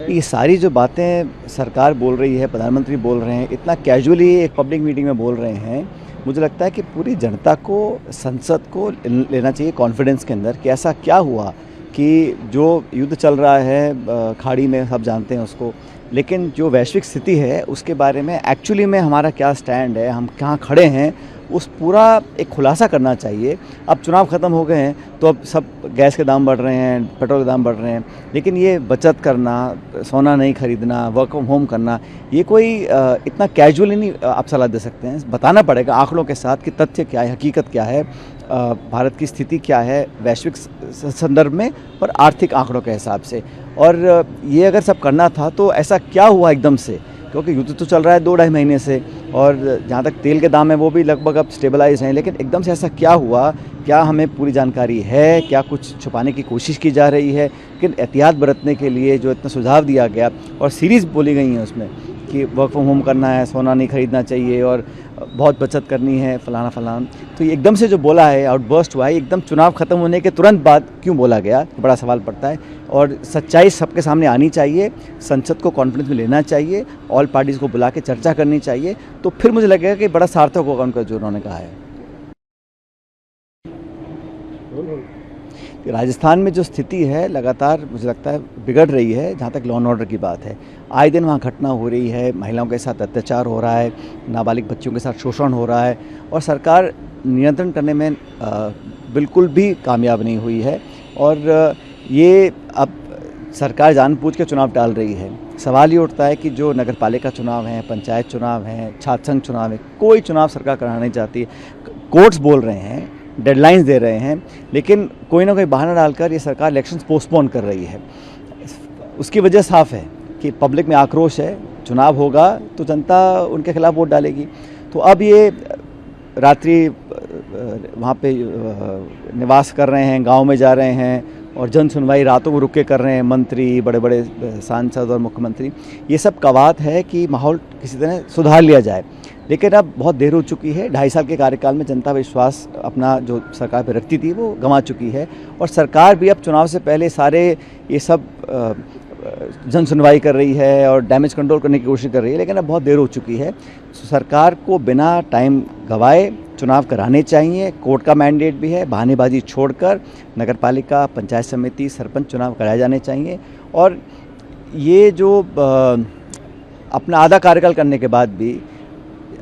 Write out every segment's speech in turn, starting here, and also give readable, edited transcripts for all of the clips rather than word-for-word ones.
ये सारी जो बातें सरकार बोल रही है, प्रधानमंत्री बोल रहे हैं, इतना कैजुअली एक पब्लिक मीटिंग में बोल रहे हैं, मुझे लगता है कि पूरी जनता को, संसद को लेना चाहिए कॉन्फिडेंस के अंदर कि ऐसा क्या हुआ कि जो युद्ध चल रहा है खाड़ी में, सब जानते हैं उसको, लेकिन जो वैश्विक स्थिति है उसके बारे में एक्चुअली में हमारा क्या स्टैंड है, हम कहाँ खड़े हैं, उस पूरा एक खुलासा करना चाहिए। अब चुनाव ख़त्म हो गए हैं तो अब सब गैस के दाम बढ़ रहे हैं, पेट्रोल के दाम बढ़ रहे हैं, लेकिन ये बचत करना, सोना नहीं खरीदना, वर्क फ्रॉम होम करना, ये कोई इतना कैजुअली नहीं आप सलाह दे सकते हैं। बताना पड़ेगा आंकड़ों के साथ कि तथ्य क्या है, हकीकत क्या है, भारत की स्थिति क्या है वैश्विक संदर्भ में और आर्थिक आंकड़ों के हिसाब से। और ये अगर सब करना था तो ऐसा क्या हुआ एकदम से, क्योंकि युद्ध तो चल रहा है 2-2.5 महीने से और जहाँ तक तेल के दाम है वो भी लगभग अब स्टेबलाइज हैं, लेकिन एकदम से ऐसा क्या हुआ, क्या हमें पूरी जानकारी है, क्या कुछ छुपाने की कोशिश की जा रही है। लेकिन एहतियात बरतने के लिए जो इतना सुझाव दिया गया और सीरीज़ बोली गई हैं उसमें कि वर्क फ्रॉम होम करना है, सोना नहीं खरीदना चाहिए और बहुत बचत करनी है, फलाना फलाना, तो ये एकदम से जो बोला है, आउटबर्स्ट हुआ है, एकदम चुनाव ख़त्म होने के तुरंत बाद क्यों बोला गया, बड़ा सवाल पड़ता है। और सच्चाई सबके सामने आनी चाहिए, संसद को कॉन्फ्रेंस में लेना चाहिए, ऑल पार्टीज़ को बुला के चर्चा करनी चाहिए, तो फिर मुझे लगेगा कि बड़ा सार्थक होगा उनका जो उन्होंने कहा है। राजस्थान में जो स्थिति है लगातार मुझे लगता है बिगड़ रही है, जहाँ तक लॉ एंड ऑर्डर की बात है। आए दिन वहाँ घटना हो रही है, महिलाओं के साथ अत्याचार हो रहा है, नाबालिग बच्चों के साथ शोषण हो रहा है और सरकार नियंत्रण करने में बिल्कुल भी कामयाब नहीं हुई है। और ये अब सरकार जानबूझ के चुनाव टाल रही है। सवाल ये उठता है कि जो नगरपालिका चुनाव हैं, पंचायत चुनाव हैं, छात्र संघ चुनाव है, कोई चुनाव सरकार कराना नहीं चाहती। कोर्ट्स बोल रहे हैं, डेडलाइंस दे रहे हैं, लेकिन कोई ना कोई बहाना डालकर ये सरकार इलेक्शंस पोस्टपोन कर रही है। उसकी वजह साफ है कि पब्लिक में आक्रोश है, चुनाव होगा तो जनता उनके खिलाफ वोट डालेगी। तो अब ये रात्रि वहाँ पे निवास कर रहे हैं, गांव में जा रहे हैं और जन सुनवाई रातों को रुक के कर रहे हैं मंत्री, बड़े बड़े सांसद और मुख्यमंत्री। ये सब कवात है कि माहौल किसी तरह सुधार लिया जाए, लेकिन अब बहुत देर हो चुकी है। 2.5 साल के कार्यकाल में जनता विश्वास अपना जो सरकार पर रखती थी वो गंवा चुकी है और सरकार भी अब चुनाव से पहले सारे ये सब जन सुनवाई कर रही है और डैमेज कंट्रोल करने की कोशिश कर रही है, लेकिन अब बहुत देर हो चुकी है। सरकार को बिना टाइम गंवाए चुनाव कराने चाहिए। कोर्ट का मैंडेट भी है, बहानेबाजी छोड़कर नगरपालिका, पंचायत समिति, सरपंच चुनाव कराए जाने चाहिए। और ये जो अपना आधा कार्यकाल करने के बाद भी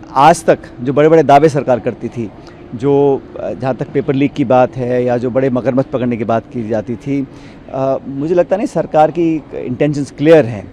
आज तक जो बड़े बड़े दावे सरकार करती थी, जो जहाँ तक पेपर लीक की बात है या जो बड़े मगरमच्छ पकड़ने की बात की जाती थी, मुझे लगता नहीं सरकार की इंटेंशंस क्लियर हैं।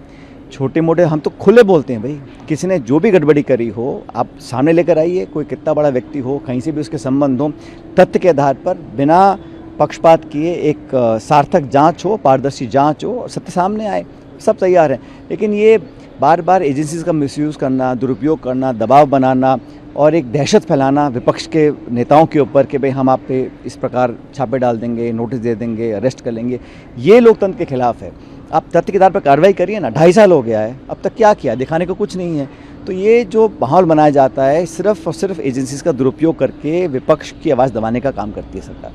छोटे मोटे हम तो खुले बोलते हैं भाई, किसी ने जो भी गड़बड़ी करी हो आप सामने लेकर आइए, कोई कितना बड़ा व्यक्ति हो, कहीं से भी उसके संबंध हो, तथ्य के आधार पर बिना पक्षपात किए एक सार्थक जांच हो, पारदर्शी जांच हो और सत्य सामने आए, सब तैयार हैं। लेकिन ये बार बार एजेंसीज़ का मिसयूज़ करना, दुरुपयोग करना, दबाव बनाना और एक दहशत फैलाना विपक्ष के नेताओं के ऊपर कि भाई हम आप पे इस प्रकार छापे डाल देंगे, नोटिस दे देंगे, अरेस्ट कर लेंगे, ये लोकतंत्र के खिलाफ है। आप तथ्य के आधार पर कार्रवाई करिए ना। 2.5 साल हो गया है, अब तक क्या किया, दिखाने को कुछ नहीं है। तो ये जो माहौल बनाया जाता है सिर्फ और सिर्फ एजेंसीज़ का दुरुपयोग करके विपक्ष की आवाज़ दबाने का काम करती है सरकार।